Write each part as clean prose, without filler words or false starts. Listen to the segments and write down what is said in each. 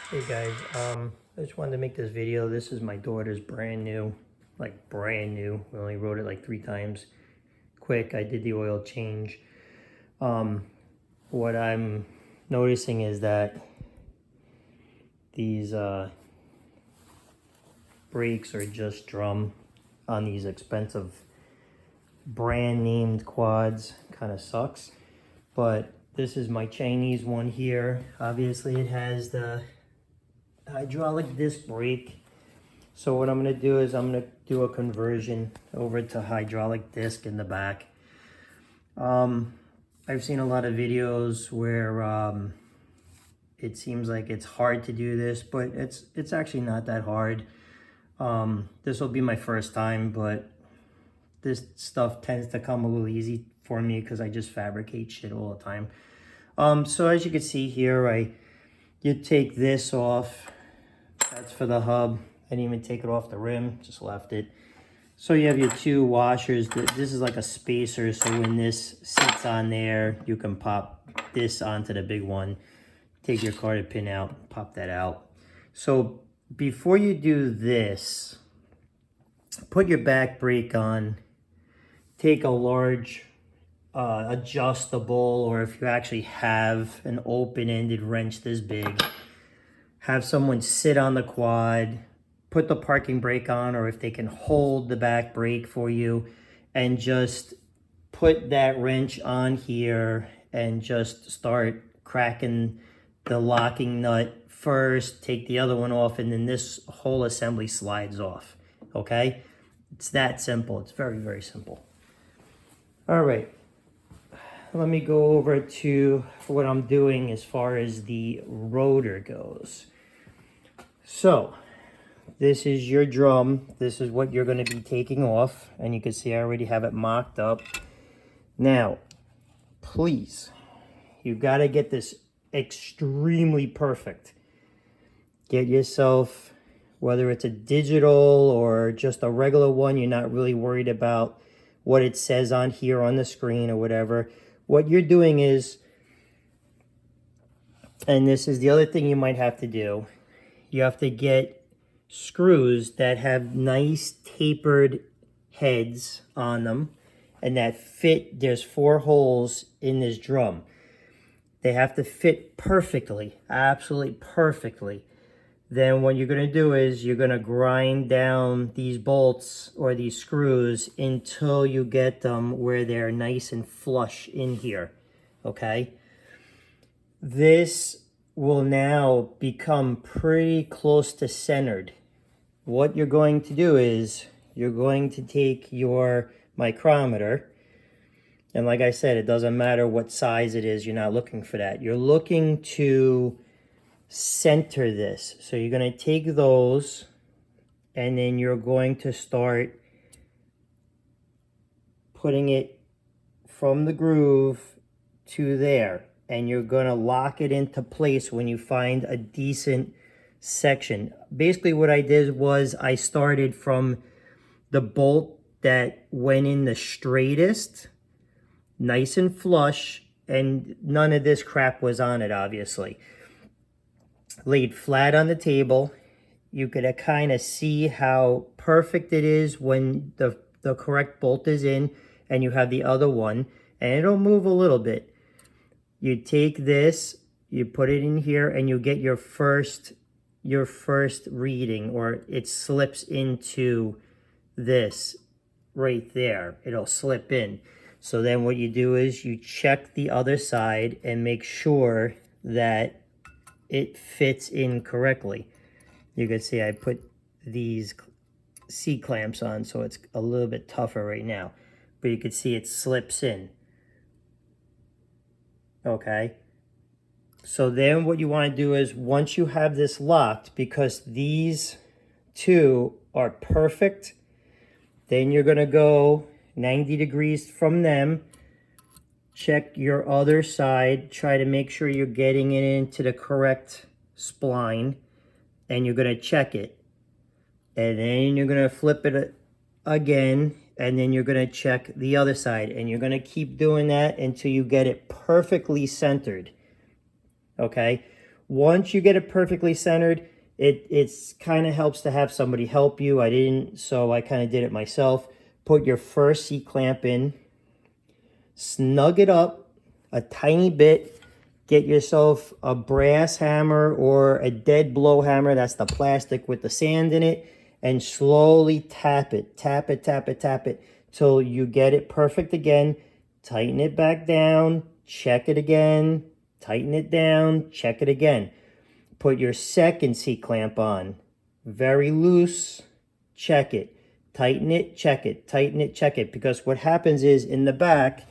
Hey guys, I just wanted to make this video. This is my daughter's brand new, like brand new. We only rode it like 3 times. Quick, I did the oil change. What I'm noticing is that these brakes are just drum on these expensive brand named quads. Kind of sucks. But this is my Chinese one here. Obviously it has the hydraulic disc brake. So what I'm going to do is I'm going to do a conversion over to hydraulic disc in the back. I've seen a lot of videos where it seems like it's hard to do this, but it's actually not that hard. This will be my first time, but this stuff tends to come a little easy for me because I just fabricate shit all the time. So as you can see here, you take this off. That's for the hub. I didn't even take it off the rim, just left it. So you have your 2 washers. This is like a spacer, so when this sits on there, you can pop this onto the big one. Take your carded pin out, pop that out. So before you do this, put your back brake on. Take a large adjustable, or if you actually have an open-ended wrench this big, have someone sit on the quad, put the parking brake on, or if they can hold the back brake for you, and just put that wrench on here and just start cracking the locking nut first, take the other one off, and then this whole assembly slides off, okay? It's that simple. It's very, very simple. All right. Let me go over to what I'm doing as far as the rotor goes. So, this is your drum. This is what you're going to be taking off. And you can see I already have it mocked up. Now, please, you got to get this extremely perfect. Get yourself, whether it's a digital or just a regular one, you're not really worried about what it says on here on the screen or whatever. What you're doing is, and this is the other thing you might have to do, you have to get screws that have nice tapered heads on them and that fit. There's 4 holes in this drum. They have to fit perfectly, absolutely perfectly. Then what you're going to do is you're going to grind down these bolts or these screws until you get them where they're nice and flush in here, okay? This will now become pretty close to centered. What you're going to do is you're going to take your micrometer, and like I said, it doesn't matter what size it is, you're not looking for that. You're looking to center this. So you're going to take those and then you're going to start putting it from the groove to there, and you're going to lock it into place when you find a decent section. Basically what I did was I started from the bolt that went in the straightest, nice and flush, and none of this crap was on it, obviously. Laid flat on the table. You could kind of see how perfect it is when the correct bolt is in and you have the other one, and it'll move a little bit. You take this, you put it in here, and you get your first reading, or it slips into this right there. It'll slip in. So then what you do is you check the other side and make sure that it fits in correctly. You can see I put these C-clamps on, so it's a little bit tougher right now. But you can see it slips in. Okay. So then what you want to do is, once you have this locked, because these 2 are perfect, then you're going to go 90 degrees from them. Check your other side. Try to make sure you're getting it into the correct spline. And you're going to check it. And then you're going to flip it again. And then you're going to check the other side. And you're going to keep doing that until you get it perfectly centered. Okay? Once you get it perfectly centered, it's kind of helps to have somebody help you. I didn't, so I kind of did it myself. Put your first C-clamp in, snug it up a tiny bit, get yourself a brass hammer or a dead blow hammer, that's the plastic with the sand in it, and slowly tap it, tap it, tap it, tap it, till you get it perfect again. Tighten it back down, check it again, tighten it down, check it again. Put your second C-clamp on, very loose, check it, tighten it, check it, tighten it, check it, because what happens is in the back,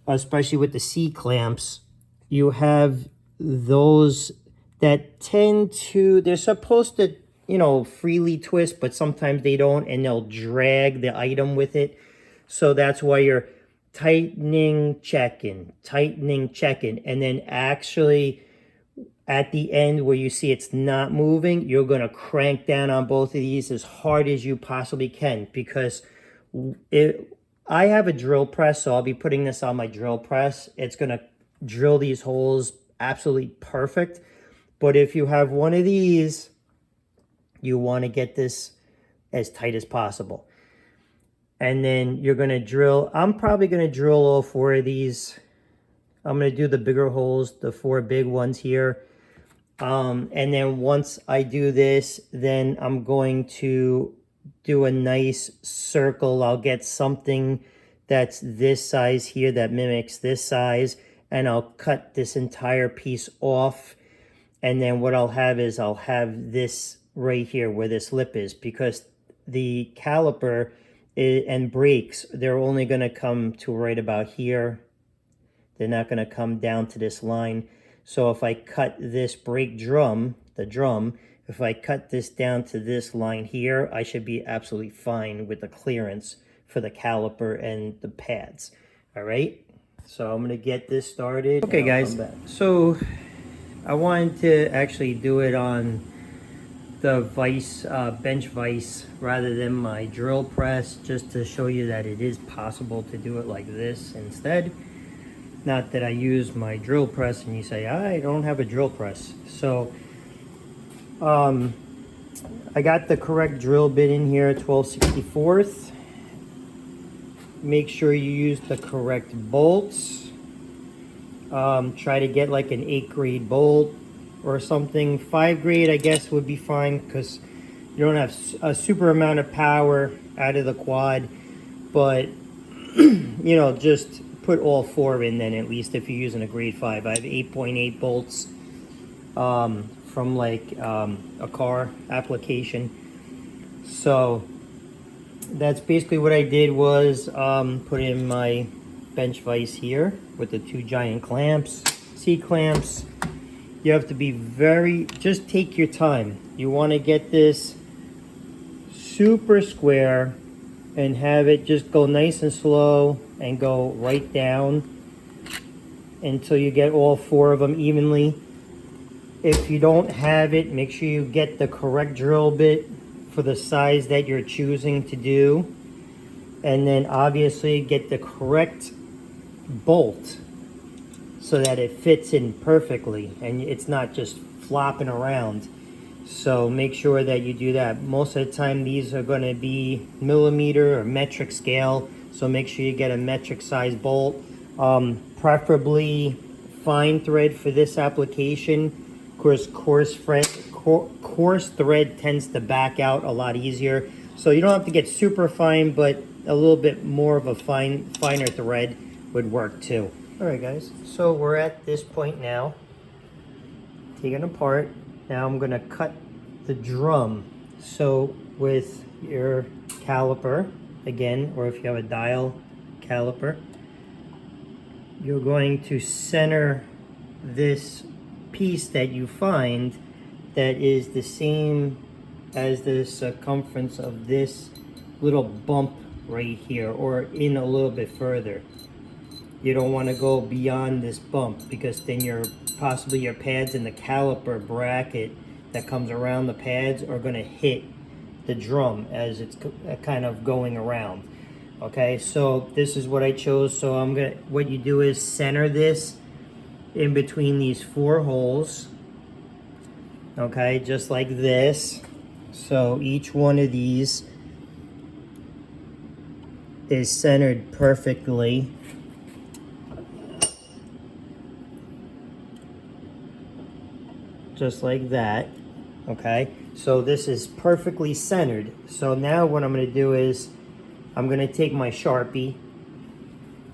especially with the C-clamps, you have those that tend to, they're supposed to, you know, freely twist, but sometimes they don't, and they'll drag the item with it. So that's why you're tightening, checking, and then actually at the end where you see it's not moving, you're going to crank down on both of these as hard as you possibly can, because I have a drill press, so I'll be putting this on my drill press. It's going to drill these holes absolutely perfect. But if you have one of these, you want to get this as tight as possible. And then you're going to drill. I'm probably going to drill all 4 of these. I'm going to do the bigger holes, the 4 big ones here. And then once I do this, then I'm going to do a nice circle. I'll get something that's this size here that mimics this size, and I'll cut this entire piece off. And then what I'll have is I'll have this right here where this lip is, because the caliper and brakes, they're only going to come to right about here. They're not going to come down to this line. So if I cut this brake drum, the drum, if I cut this down to this line here, I should be absolutely fine with the clearance for the caliper and the pads. All right, so I'm going to get this started. Okay guys, so I wanted to actually do it on the vise, bench vise, rather than my drill press, just to show you that it is possible to do it like this instead. Not that I use my drill press and you say, I don't have a drill press. So I got the correct drill bit in here, 12/64. Make sure you use the correct bolts. Try to get like an 8 grade bolt or something. 5 grade I guess would be fine, because you don't have a super amount of power out of the quad, but you know, just put all 4 in then, at least if you're using a grade 5. I have 8.8 bolts from like a car application. So that's basically what I did, was put in my bench vise here with the 2 giant clamps, C-clamps. You have to be just take your time. You want to get this super square and have it just go nice and slow and go right down until you get all 4 of them evenly. If you don't have it, make sure you get the correct drill bit for the size that you're choosing to do. And then obviously get the correct bolt so that it fits in perfectly and it's not just flopping around. So make sure that you do that. Most of the time these are going to be millimeter or metric scale, so make sure you get a metric size bolt. Preferably fine thread for this application. Of course, coarse thread tends to back out a lot easier, so you don't have to get super fine, but a little bit more of a finer thread would work too. All right guys, so we're at this point now, taking apart. Now I'm going to cut the drum. So with your caliper, again, or if you have a dial caliper, you're going to center this piece that you find that is the same as the circumference of this little bump right here, or in a little bit further. You don't want to go beyond this bump, because then possibly your pads and the caliper bracket that comes around the pads are going to hit the drum as it's kind of going around. Okay, so this is what I chose. So what you do is center this in between these 4 holes, okay, just like this. So each one of these is centered perfectly. Just like that, okay? So this is perfectly centered. So now what I'm gonna do is I'm gonna take my Sharpie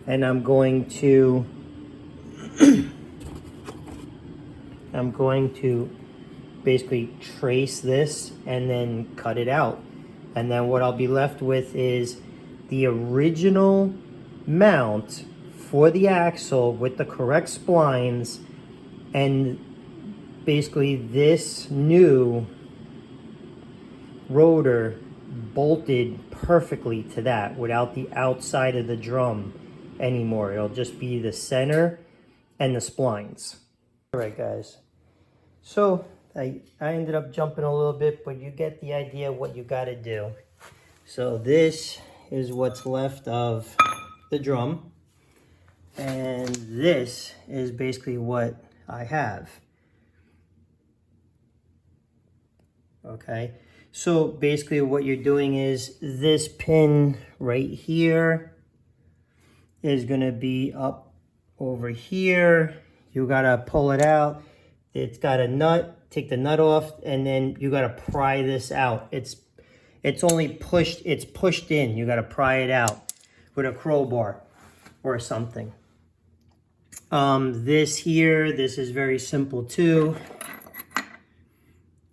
and I'm going to basically trace this and then cut it out. And then what I'll be left with is the original mount for the axle with the correct splines, and basically this new rotor bolted perfectly to that without the outside of the drum anymore. It'll just be the center and the splines. All right, guys. So I ended up jumping a little bit, but you get the idea of what you got to do. So this is what's left of the drum, and this is basically what I have. Okay, so basically what you're doing is this pin right here is going to be up over here. You got to pull it out. It's got a nut. Take the nut off, and then you got to pry this out. It's only pushed, it's pushed in. You got to pry it out with a crowbar or something. This here, this is very simple too.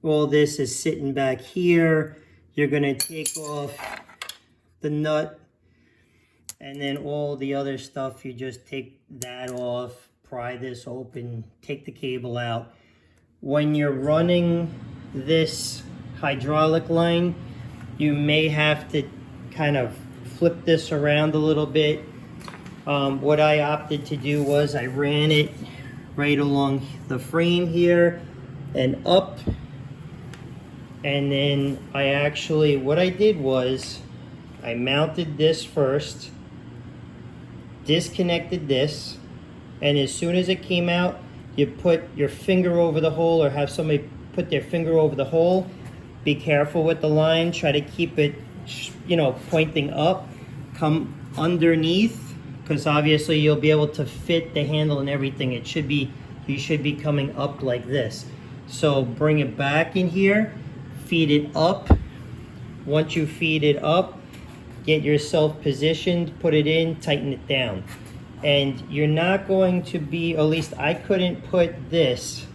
All this is sitting back here. You're gonna take off the nut, and then all the other stuff, you just take that off, pry this open, take the cable out. When you're running this hydraulic line, you may have to kind of flip this around a little bit. What I opted to do was I ran it right along the frame here and up. And then what I did was I mounted this first, disconnected this, and as soon as it came out, you put your finger over the hole or have somebody put their finger over the hole. Be careful with the line, try to keep it, pointing up. Come underneath, because obviously you'll be able to fit the handle and everything. You should be coming up like this. So bring it back in here. Feed it up. Once you feed it up, get yourself positioned, put it in, tighten it down. And you're not going to be, at least I couldn't put this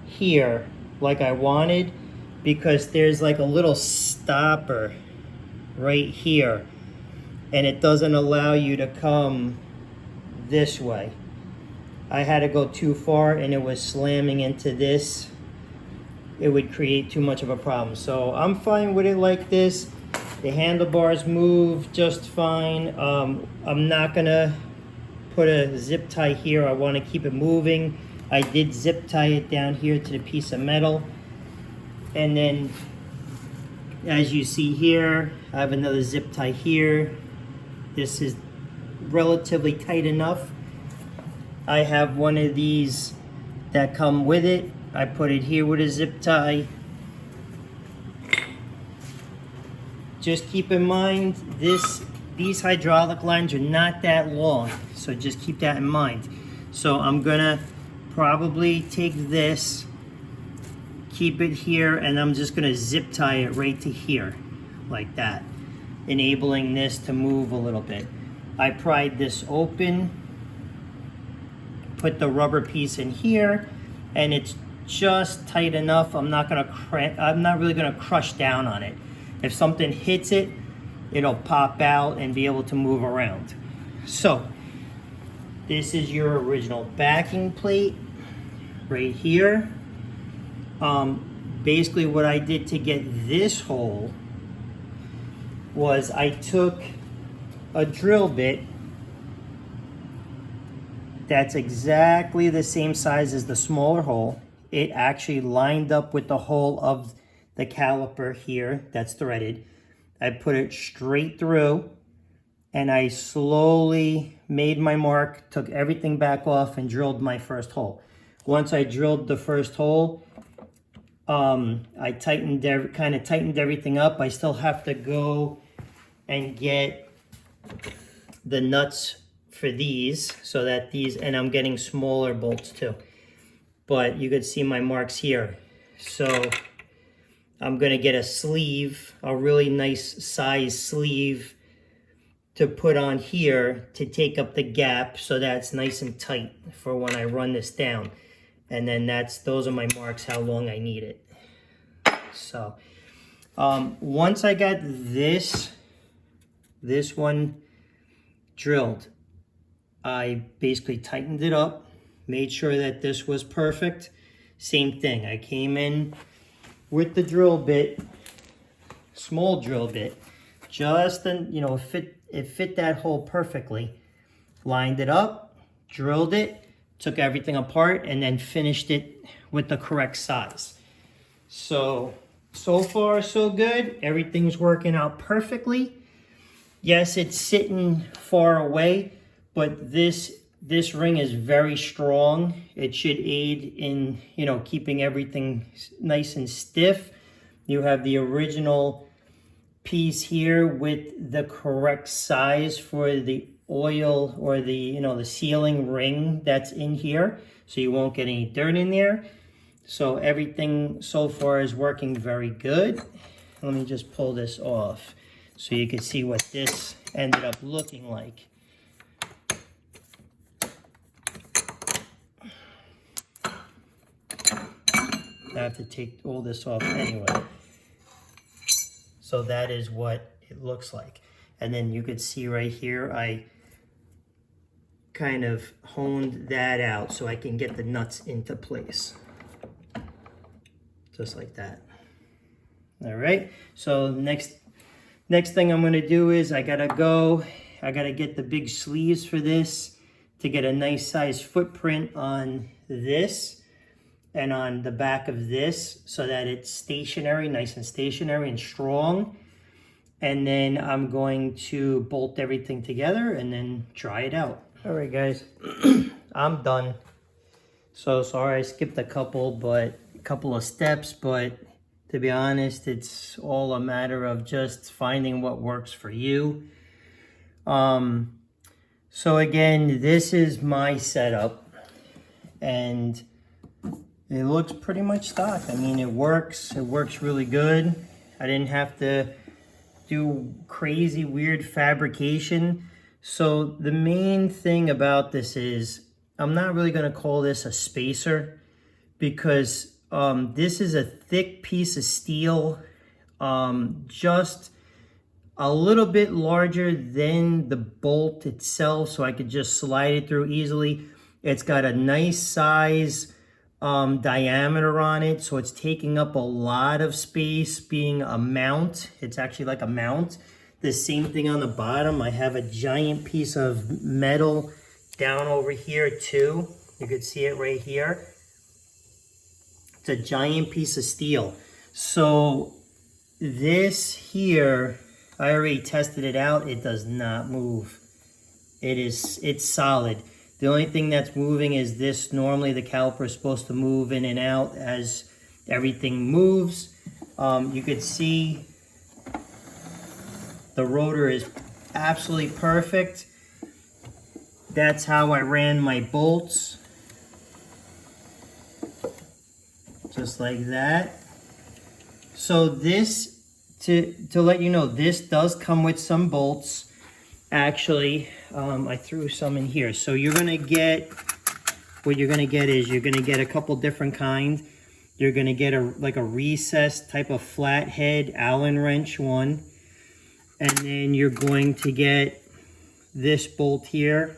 here like I wanted, because there's like a little stopper right here, and it doesn't allow you to come this way. I had to go too far, and it was slamming into this. It would create too much of a problem. So I'm fine with it like this. The handlebars move just fine. I'm not gonna put a zip tie here. I wanna keep it moving. I did zip tie it down here to the piece of metal. And then, as you see here, I have another zip tie here. This is relatively tight enough. I have one of these that come with it. I put it here with a zip tie. Just keep in mind, these hydraulic lines are not that long, so just keep that in mind. So I'm gonna probably take this, keep it here, and I'm just gonna zip tie it right to here, like that, enabling this to move a little bit. I pried this open, put the rubber piece in here, and it's just tight enough. I'm not really gonna crush down on it. If something hits it, it'll pop out and be able to move around. So this is your original backing plate right here. Basically what I did to get this hole was I took a drill bit that's exactly the same size as the smaller hole. It actually lined up with the hole of the caliper here that's threaded. I put it straight through, and I slowly made my mark, took everything back off, and drilled my first hole. once I drilled the first hole, I kind of tightened everything up. I still have to go and get the nuts for these, so that and I'm getting smaller bolts too. But you could see my marks here. So I'm gonna get a sleeve, a really nice size sleeve to put on here to take up the gap so that it's nice and tight for when I run this down. And then those are my marks, how long I need it. So once I got this one drilled, I basically tightened it up, made sure that this was perfect. Same thing, I came in with the drill bit, small drill bit, just it fit that hole perfectly. Lined it up, drilled it, took everything apart, and then finished it with the correct size. So far so good. Everything's working out perfectly. Yes, it's sitting far away, but this ring is very strong. It should aid in, keeping everything nice and stiff. You have the original piece here with the correct size for the oil or the sealing ring that's in here, so you won't get any dirt in there. So everything so far is working very good. Let me just pull this off so you can see what this ended up looking like. I have to take all this off anyway. So that is what it looks like. And then you could see right here, I kind of honed that out so I can get the nuts into place. Just like that. All right, so next thing I'm gonna do is I gotta get the big sleeves for this to get a nice size footprint on this and on the back of this so that it's stationary, nice and stationary and strong. And then I'm going to bolt everything together and then try it out. All right, guys, I'm done. So sorry I skipped a couple of steps, but to be honest, it's all a matter of just finding what works for you. So again, this is my setup, and it looks pretty much stock. I mean, it works really good. I didn't have to do crazy weird fabrication. So the main thing about this is I'm not really going to call this a spacer, because this is a thick piece of steel, just a little bit larger than the bolt itself, so I could just slide it through easily. It's got a nice size diameter on it, so it's taking up a lot of space being a mount. It's actually like a mount. The same thing on the bottom. I have a giant piece of metal down over here too. You could see it right here. It's a giant piece of steel. So this here, I already tested it out. It does not move. It's solid. The only thing that's moving is this. Normally the caliper is supposed to move in and out as everything moves. You could see the rotor is absolutely perfect. That's how I ran my bolts. Just like that. So this, to let you know, this does come with some bolts. Actually, I threw some in here. So you're gonna get, what you're gonna get is you're gonna get a couple different kinds. You're gonna get like a recessed type of flathead Allen wrench one. And then you're going to get this bolt here.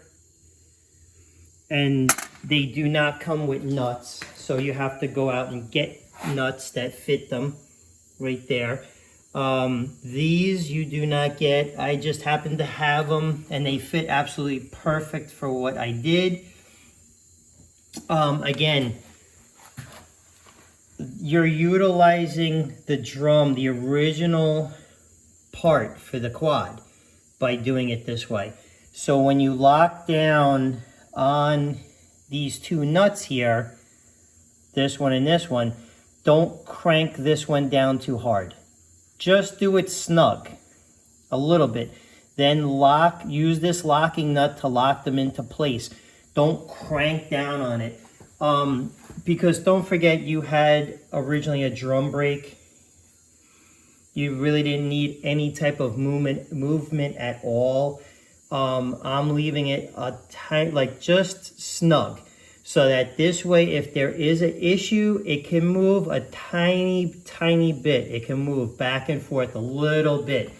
And they do not come with nuts. So you have to go out and get nuts that fit them right there. These you do not get. I just happen to have them and they fit absolutely perfect for what I did. Again, you're utilizing the drum, the original part for the quad, by doing it this way. So when you lock down on these two nuts here, this one and this one, don't crank this one down too hard. Just do it snug, a little bit. Then use this locking nut to lock them into place. Don't crank down on it. Because don't forget, you had originally a drum brake. You really didn't need any type of movement at all. I'm leaving it tight, like just snug, so that this way, if there is an issue, it can move a tiny bit. It can move back and forth a little bit.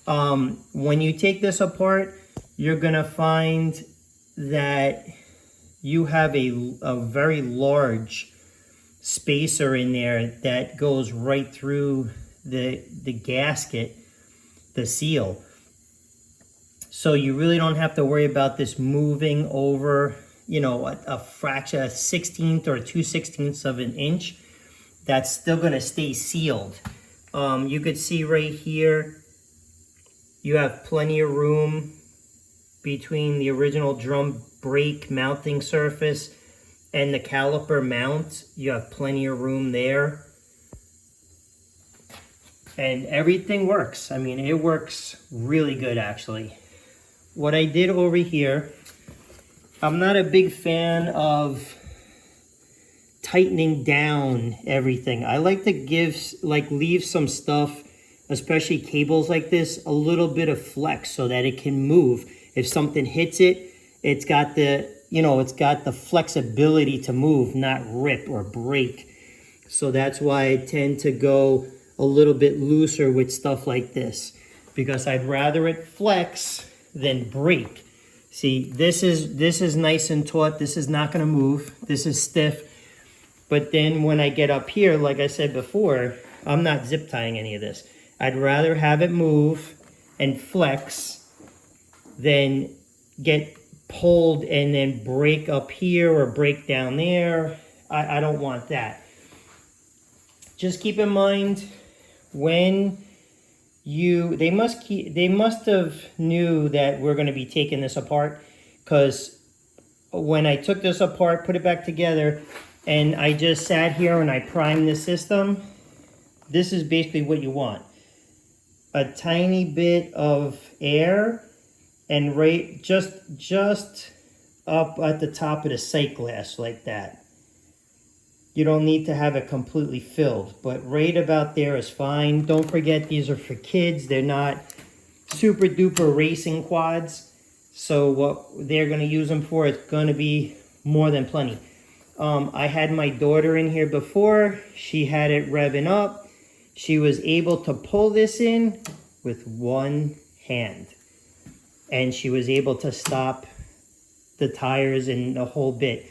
When you take this apart, you're gonna find that you have a very large spacer in there that goes right through the gasket, the seal. So you really don't have to worry about this moving over, you know, a fraction, a 1/16 or 2/16 of an inch. That's still gonna stay sealed. You could see right here, you have plenty of room between the original drum brake mounting surface and the caliper mount. You have plenty of room there. And everything works. I mean, it works really good, actually. What I did over here, I'm not a big fan of tightening down everything. I like to leave some stuff, especially cables like this, a little bit of flex so that it can move. If something hits it, it's got the, you know, it's got the flexibility to move, not rip or break. So that's why I tend to go a little bit looser with stuff like this, because I'd rather it flex than break. See, this is nice and taut. This is not going to move. This is stiff. But then when I get up here, like I said before, I'm not zip tying any of this. I'd rather have it move and flex than get pulled and then break up here or break down there. I don't want that. Just keep in mind, when they must have knew that we're going to be taking this apart, because when I took this apart, put it back together, and I just sat here and I primed the system, this is basically what you want. A tiny bit of air, and right just up at the top of the sight glass like that. You don't need to have it completely filled, but right about there is fine. Don't forget, these are for kids. They're not super duper racing quads. So what they're going to use them for is going to be more than plenty. I had my daughter in here before. She had it revving up. She was able to pull this in with one hand. And she was able to stop the tires and the whole bit.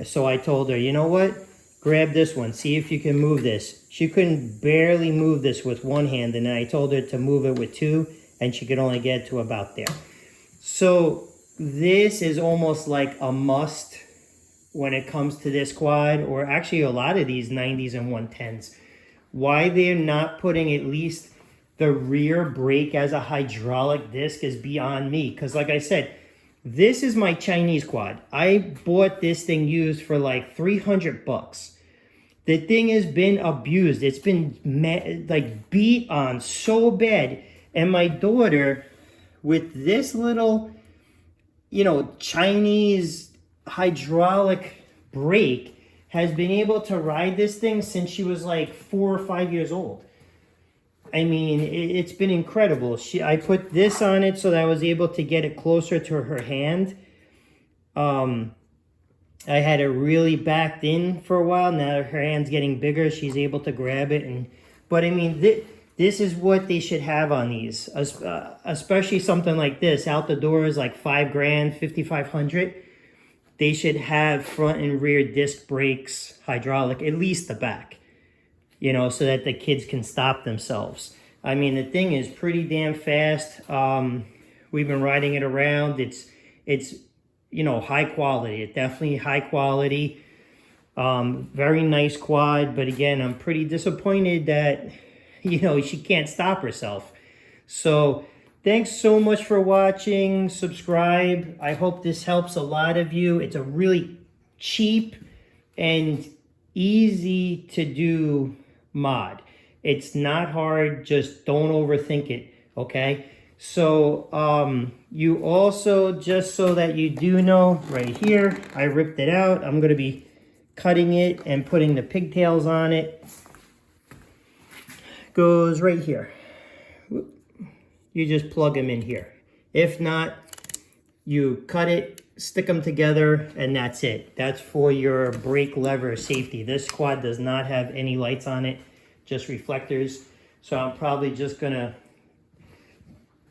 So I told her, you know what? Grab this one. See if you can move this. She couldn't barely move this with one hand, and then I told her to move it with two, and she could only get to about there. So this is almost like a must when it comes to this quad, or actually a lot of these 90s and 110s. Why they're not putting at least the rear brake as a hydraulic disc is beyond me. Because like I said, this is my Chinese quad. I bought this thing used for like 300 bucks. The thing has been abused. It's been like beat on so bad. And my daughter, with this little, you know, Chinese hydraulic brake, has been able to ride this thing since she was like 4 or 5 years old. I mean, it's been incredible. I put this on it so that I was able to get it closer to her hand. I had it really backed in for a while. Now her hand's getting bigger. She's able to grab it. But I mean, this is what they should have on these, especially something like this. Out the door is like $5 grand, $5,500. They should have front and rear disc brakes, hydraulic, at least the back. You know, so that the kids can stop themselves. I mean, the thing is pretty damn fast. We've been riding it around. It's you know, high quality. It's definitely high quality. Very nice quad. But again, I'm pretty disappointed that, you know, she can't stop herself. So thanks so much for watching. Subscribe. I hope this helps a lot of you. It's a really cheap and easy to do mod. It's not hard, just don't overthink it, okay? So you also, just so that you do know, right here, I ripped it out. I'm gonna be cutting it and putting the pigtails on it. Goes right here. You just plug them in here. If not, you cut it, stick them together, and that's it. That's for your brake lever safety. This quad does not have any lights on it, just reflectors. So I'm probably just gonna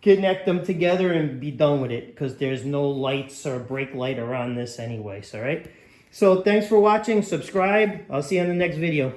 connect them together and be done with it, because there's no lights or brake light around this anyways, all right? So thanks for watching, subscribe. I'll see you on the next video.